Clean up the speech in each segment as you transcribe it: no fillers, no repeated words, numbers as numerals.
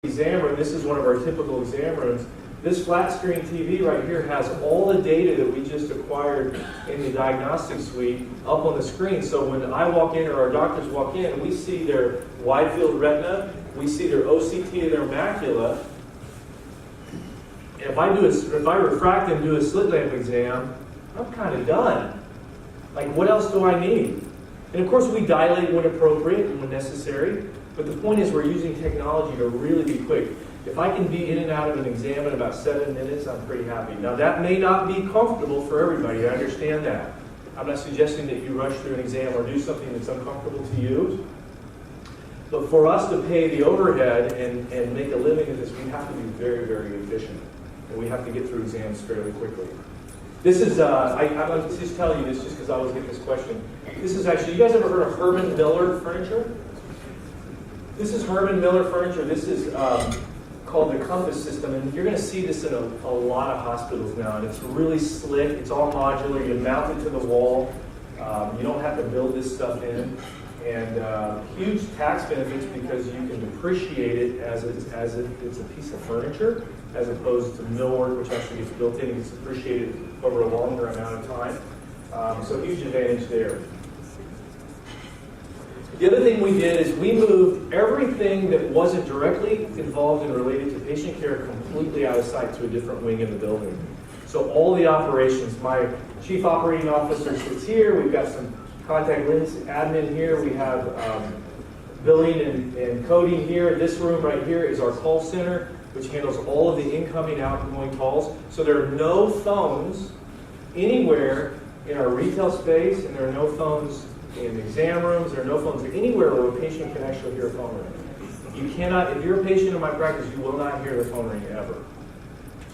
exam room. This is one of our typical exam rooms. This flat screen TV right here has all the data that we just acquired in the diagnostic suite up on the screen. So when I walk in or our doctors walk in, we see their widefield retina, we see their OCT of their macula. If I refract and do a slit lamp exam, I'm kind of done. Like, what else do I need? And of course we dilate when appropriate and when necessary. But the point is we're using technology to really be quick. If I can be in and out of an exam in about 7 minutes, I'm pretty happy. Now that may not be comfortable for everybody, I understand that. I'm not suggesting that you rush through an exam or do something that's uncomfortable to you. But for us to pay the overhead and make a living at this, we have to be very, very efficient. And we have to get through exams fairly quickly. This is, I'm going to just tell you this just because I always get this question. This is actually, you guys ever heard of Herman Miller furniture? This is Herman Miller furniture. This is called the Compass system, and you're going to see this in a lot of hospitals now. And it's really slick. It's all modular. You mount it to the wall. You don't have to build this stuff in. And huge tax benefits because you can depreciate it as it's a piece of furniture, as opposed to millwork, which actually gets built in and gets depreciated over a longer amount of time. So huge advantage there. The other thing we did is we moved everything that wasn't directly involved and related to patient care completely out of sight to a different wing in the building. So all the operations, my chief operating officer sits here, we've got some contact lens admin here, we have billing and coding here. This room right here is our call center, which handles all of the incoming, outgoing calls. So there are no phones anywhere in our retail space, and there are no phones in exam rooms, there are no phones anywhere where a patient can actually hear a phone ring. You cannot, if you're a patient in my practice, you will not hear the phone ring ever.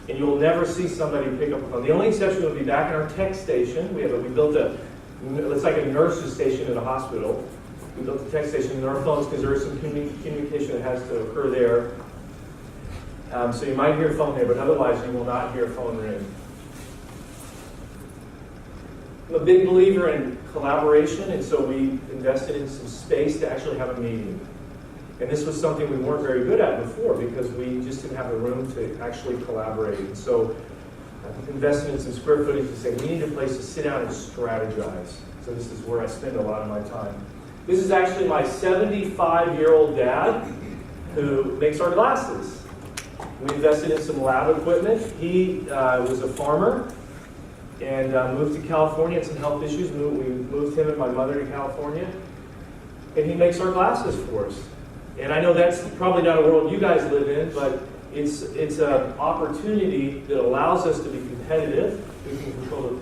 And you will never see somebody pick up a phone. The only exception would be back in our tech station. We built it's like a nurse's station in a hospital. We built a tech station, and there are phones because there is some communication that has to occur there. So you might hear a phone there, but otherwise you will not hear a phone ring. I'm a big believer in collaboration, and so we invested in some space to actually have a meeting. And this was something we weren't very good at before because we just didn't have the room to actually collaborate. And so I invested in some square footage to say we need a place to sit down and strategize. So this is where I spend a lot of my time. This is actually my 75-year-old dad who makes our glasses. We invested in some lab equipment. He was a farmer and moved to California, had some health issues. We moved him and my mother to California. And he makes our glasses for us. And I know that's probably not a world you guys live in, but it's an opportunity that allows us to be competitive. We can control the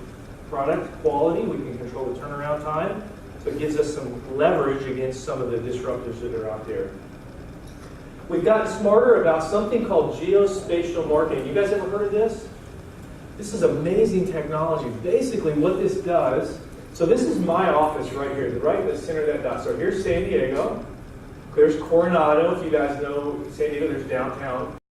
product quality, we can control the turnaround time. So it gives us some leverage against some of the disruptors that are out there. We've gotten smarter about something called Geo-Spatial marketing. You guys ever heard of this? This is amazing technology. Basically what this does, so this is my office right here, right in the center of that dot. So here's San Diego. There's Coronado, if you guys know San Diego, there's downtown.